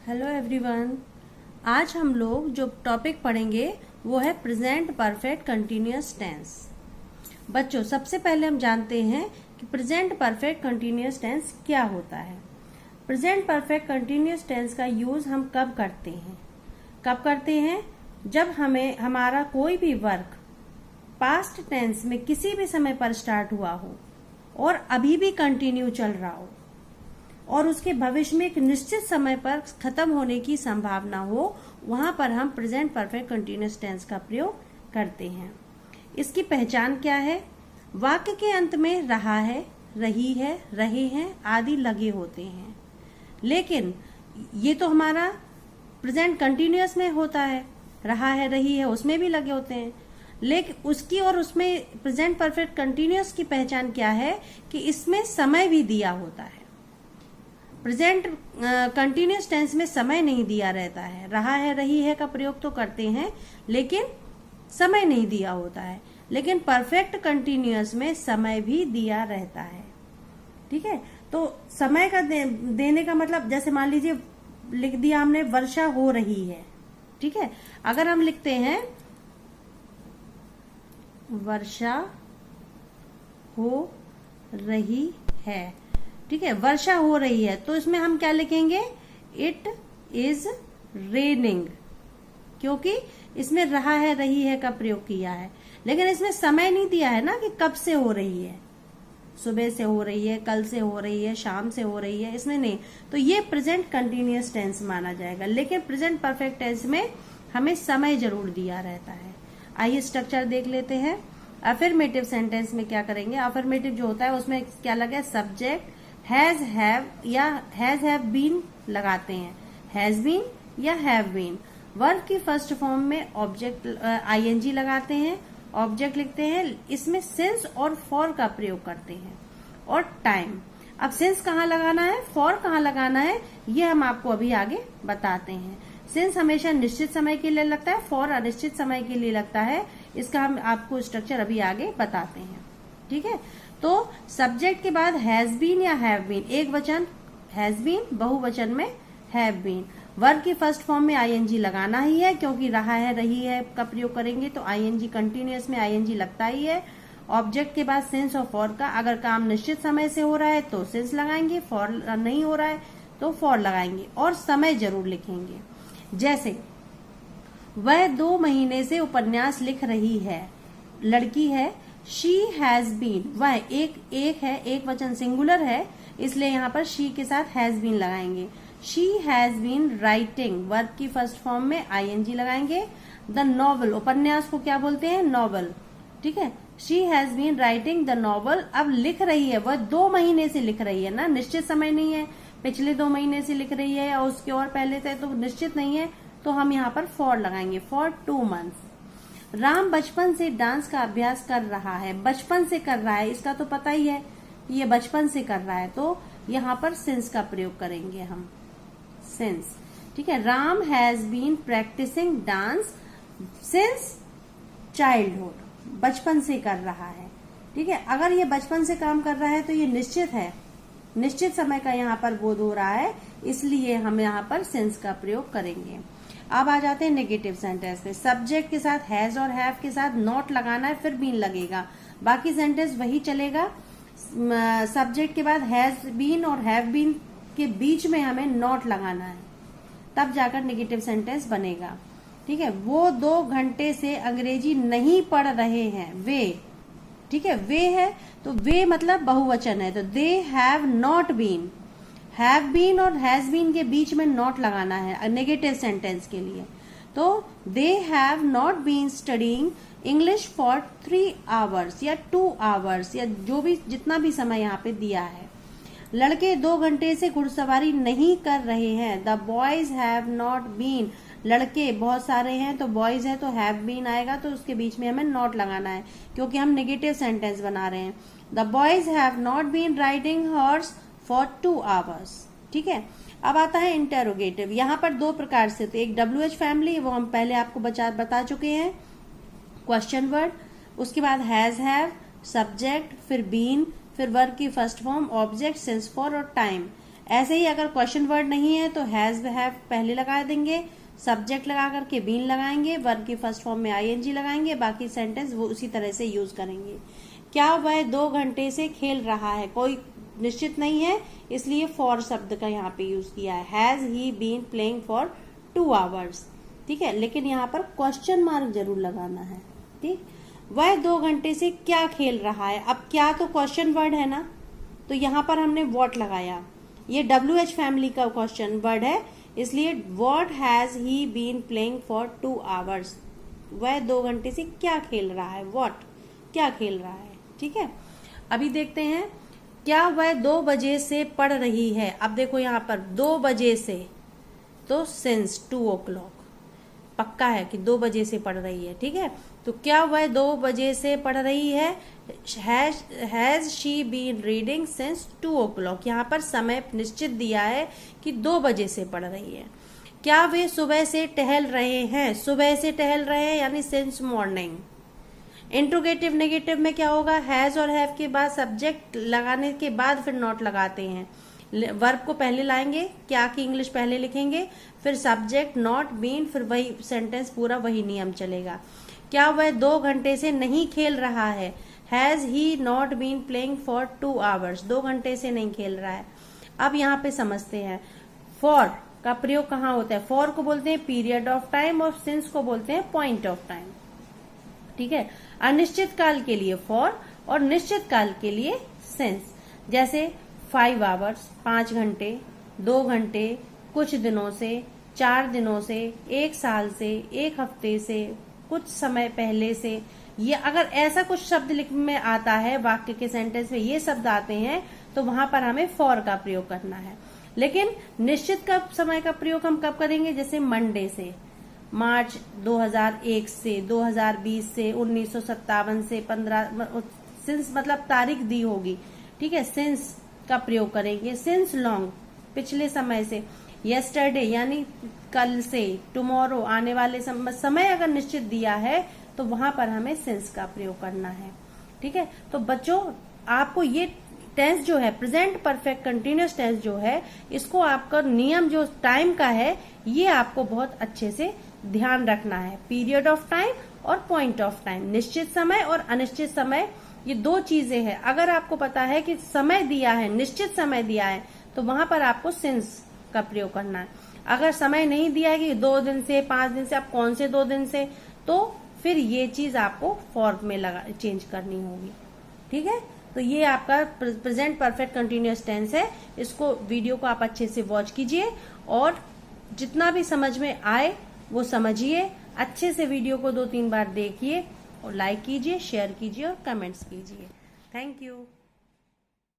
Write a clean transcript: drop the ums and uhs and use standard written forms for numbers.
Hello everyone. आज हम लोग जो टॉपिक पढ़ेंगे वो है प्रेजेंट परफेक्ट कंटिन्यूअस टेंस। बच्चों, सबसे पहले हम जानते हैं कि प्रेजेंट परफेक्ट कंटिन्यूअस टेंस क्या होता है। प्रेजेंट परफेक्ट कंटिन्यूअस टेंस का यूज हम कब करते हैं? जब हमें हमारा कोई भी वर्क पास्ट टेंस में किसी भी समय पर स्टार्ट हुआ हो और अभी भी कंटिन्यू चल रहा हो और उसके भविष्य में एक निश्चित समय पर खत्म होने की संभावना हो, वहां पर हम प्रेजेंट परफेक्ट कंटिन्यूअस टेंस का प्रयोग करते हैं। इसकी पहचान क्या है? वाक्य के अंत में रहा है, रही है, रहे हैं आदि लगे होते हैं, लेकिन ये तो हमारा प्रेजेंट कंटिन्यूअस में होता है, रहा है, रही है, उसमें भी लगे होते हैं। लेकिन उसकी और उसमें प्रेजेंट परफेक्ट कंटिन्यूअस की पहचान क्या है कि इसमें समय भी दिया होता है। प्रेजेंट कंटिन्यूअस टेंस में समय नहीं दिया रहता है। रहा है, रही है का प्रयोग तो करते हैं लेकिन समय नहीं दिया होता है। लेकिन परफेक्ट कंटिन्यूअस में समय भी दिया रहता है। ठीक है, तो समय का देने का मतलब, जैसे मान लीजिए लिख दिया हमने वर्षा हो रही है। ठीक है, अगर हम लिखते हैं वर्षा हो रही है, ठीक है, वर्षा हो रही है, तो इसमें हम क्या लिखेंगे? इट इज रेनिंग, क्योंकि इसमें रहा है, रही है का प्रयोग किया है। लेकिन इसमें समय नहीं दिया है ना कि कब से हो रही है, सुबह से हो रही है, कल से हो रही है, शाम से हो रही है, इसमें नहीं। तो ये प्रेजेंट कंटिन्यूअस टेंस माना जाएगा। लेकिन प्रेजेंट परफेक्ट टेंस में हमें समय जरूर दिया रहता है। आइए स्ट्रक्चर देख लेते हैं। अफर्मेटिव सेंटेंस में क्या करेंगे? अफर्मेटिव जो होता है उसमें क्या लगे? सब्जेक्ट हैज, हैव या हैज हैव बीन लगाते हैं, हैज बीन या हैव बीन। वर्ब की फर्स्ट फॉर्म में ऑब्जेक्ट आईएनजी लगाते हैं, ऑब्जेक्ट लिखते हैं, इसमें सिंस और फॉर का प्रयोग करते हैं। और टाइम, अब सिंस कहाँ लगाना है, फॉर कहाँ लगाना है, ये हम आपको अभी आगे बताते हैं। सिंस हमेशा निश्चित समय के लिए लगता है, फॉर अनिश्चित समय के लिए लगता है। इसका हम आपको स्ट्रक्चर अभी आगे बताते हैं। ठीक है, तो सब्जेक्ट के बाद हैज बीन या हैव बीन, एक वचन हैज बीन, बहुवचन में हैव बीन। वर्ब की फर्स्ट फॉर्म में आईएनजी लगाना ही है, क्योंकि रहा है, रही है का प्रयोग करेंगे तो आईएनजी कंटिन्यूअस में आईएनजी लगता ही है। ऑब्जेक्ट के बाद सिंस और फॉर का, अगर काम निश्चित समय से हो रहा है तो सिंस लगाएंगे, फॉर नहीं हो रहा है तो फॉर लगाएंगे, और समय जरूर लिखेंगे। जैसे वह 2 महीने से उपन्यास लिख रही है, लड़की है, शी हैज बीन, वह एक है, एक वचन सिंगुलर है, इसलिए यहाँ पर शी के साथ हैज बीन लगाएंगे। She has been writing, verb की फर्स्ट फॉर्म में आईएनजी लगाएंगे। द नॉवल, उपन्यास को क्या बोलते हैं? नॉवल। ठीक है, she has been writing the novel. अब लिख रही है, वह 2 महीने से लिख रही है ना, निश्चित समय नहीं है, पिछले 2 महीने से लिख रही है और उसके और पहले से, तो निश्चित नहीं है, तो हम यहाँ पर फॉर लगाएंगे, फॉर 2 मंथ्स। राम बचपन से डांस का अभ्यास कर रहा है, बचपन से कर रहा है, इसका तो पता ही है कि ये बचपन से कर रहा है, तो यहाँ पर सिंस का प्रयोग करेंगे हम, सिंस। ठीक है, Ram has been practicing dance since childhood, बचपन से कर रहा है। ठीक है, अगर ये बचपन से काम कर रहा है तो ये निश्चित है, निश्चित समय का यहाँ पर बोध हो रहा है, इसलिए हम यहाँ पर सिंस का प्रयोग करेंगे। अब आ जाते हैं नेगेटिव सेंटेंस पे। सब्जेक्ट के साथ हैज और हैव के साथ नॉट लगाना है, फिर बीन लगेगा, बाकी सेंटेंस वही चलेगा। सब्जेक्ट के बाद हैज बीन और हैव बीन के बीच में हमें नॉट लगाना है, तब जाकर नेगेटिव सेंटेंस बनेगा। ठीक है, वो 2 घंटे से अंग्रेजी नहीं पढ़ रहे हैं, वे। ठीक है, वे है तो वे मतलब बहुवचन है, तो they have not been. Have been और हैज बीन के बीच में नॉट लगाना है नेगेटिव सेंटेंस के लिए, तो they have not been studying English for 3 hours या 2 आवर्स, या जो भी जितना भी समय यहाँ पे दिया है। लड़के 2 घंटे से घुड़सवारी नहीं कर रहे हैं, the boys have not been. लड़के बहुत सारे हैं तो बॉयज है तो हैव बीन आएगा, तो उसके बीच में हमें नॉट लगाना है, क्योंकि हम नेगेटिव सेंटेंस बना रहे हैं। The boys have not been riding horse for 2 hours. ठीक है, अब आता है इंटेरोगेटिव। यहाँ पर 2 प्रकार से, तो एक WH फैमिली, वो हम पहले आपको बता चुके हैं, क्वेश्चन वर्ड, उसके बाद हैज, हैव, सब्जेक्ट, फिर बीन, फिर वर्ब की first form, object, since, for और टाइम। ऐसे ही अगर क्वेश्चन वर्ड नहीं है तो हैज हैव पहले लगा देंगे, सब्जेक्ट लगा करके बीन लगाएंगे, वर्ब की फर्स्ट फॉर्म में आईएनजी लगाएंगे, बाकी सेंटेंस वो उसी तरह से यूज करेंगे। क्या वह 2 घंटे से खेल रहा है, कोई निश्चित नहीं है, इसलिए फॉर शब्द का यहाँ पे यूज किया है। Has he been playing for 2 hours, ठीक है, लेकिन यहाँ पर क्वेश्चन मार्क जरूर लगाना है। ठीक, वह 2 घंटे से क्या खेल रहा है। अब क्या तो क्वेश्चन वर्ड है ना, तो यहाँ पर हमने व्हाट लगाया, ये WH फैमिली का क्वेश्चन वर्ड है, इसलिए what has he been playing for 2 hours, वह 2 घंटे से क्या खेल रहा है, व्हाट क्या खेल रहा है। ठीक है, अभी देखते हैं क्या वह 2 बजे से पढ़ रही है। अब देखो यहाँ पर 2 बजे से, तो सिंस 2 o'clock पक्का है कि 2 बजे से पढ़ रही है। ठीक है, तो क्या वह 2 बजे से पढ़ रही है, has she been reading since 2 o'clock, यहाँ पर समय निश्चित दिया है कि 2 बजे से पढ़ रही है। क्या वे सुबह से टहल रहे हैं, सुबह से टहल रहे हैं यानी सिंस मॉर्निंग। इंट्रोगेटिव नेगेटिव में क्या होगा, हैज और हैव के बाद सब्जेक्ट लगाने के बाद फिर नॉट लगाते हैं, वर्ब को पहले लाएंगे, क्या की इंग्लिश पहले लिखेंगे, फिर सब्जेक्ट नॉट बीन, फिर वही सेंटेंस पूरा वही नियम चलेगा। क्या वह 2 घंटे से नहीं खेल रहा है, has he not been playing for 2 hours, 2 घंटे से नहीं खेल रहा है। अब यहाँ पे समझते हैं फॉर का प्रयोग कहाँ होता है। फॉर को बोलते हैं पीरियड ऑफ टाइम और सिंस को बोलते हैं पॉइंट ऑफ टाइम। ठीक है, अनिश्चित काल के लिए फॉर और निश्चित काल के लिए सिंस। जैसे 5 आवर्स 5 घंटे, 2 घंटे, कुछ दिनों से, 4 दिनों से, 1 साल से, 1 हफ्ते से, कुछ समय पहले से। ये अगर ऐसा कुछ शब्द लिख में आता है, वाक्य के सेंटेंस में ये शब्द आते हैं, तो वहां पर हमें फॉर का प्रयोग करना है। लेकिन निश्चित का समय का प्रयोग हम कब करेंगे, जैसे मंडे से, मार्च 2001 से, 2020 से, 1957 से, 15 सिंस मतलब तारीख दी होगी। ठीक है, सिंस का प्रयोग करेंगे। सिंस लॉन्ग पिछले समय से, यस्टरडे यानी कल से, टुमारो आने वाले समय अगर निश्चित दिया है तो वहां पर हमें सिंस का प्रयोग करना है। ठीक है, तो बच्चों आपको ये टेंस जो है प्रेजेंट परफेक्ट कंटिन्यूअस टेंस जो है, इसको आपका नियम जो टाइम का है ये आपको बहुत अच्छे से ध्यान रखना है। पीरियड ऑफ टाइम और पॉइंट ऑफ टाइम, निश्चित समय और अनिश्चित समय, ये 2 चीजें हैं। अगर आपको पता है कि समय दिया है, निश्चित समय दिया है, तो वहां पर आपको सिंस का प्रयोग करना है। अगर समय नहीं दिया है कि 2 दिन से, 5 दिन से, आप कौन से 2 दिन से, तो फिर ये चीज आपको फॉर्म में चेंज करनी होगी। ठीक है, तो ये आपका प्रेजेंट परफेक्ट कंटिन्यूअस टेंस है। इसको वीडियो को आप अच्छे से वॉच कीजिए और जितना भी समझ में आए वो समझिए। अच्छे से वीडियो को 2-3 बार देखिए और लाइक कीजिए, शेयर कीजिए और कमेंट्स कीजिए। Thank you.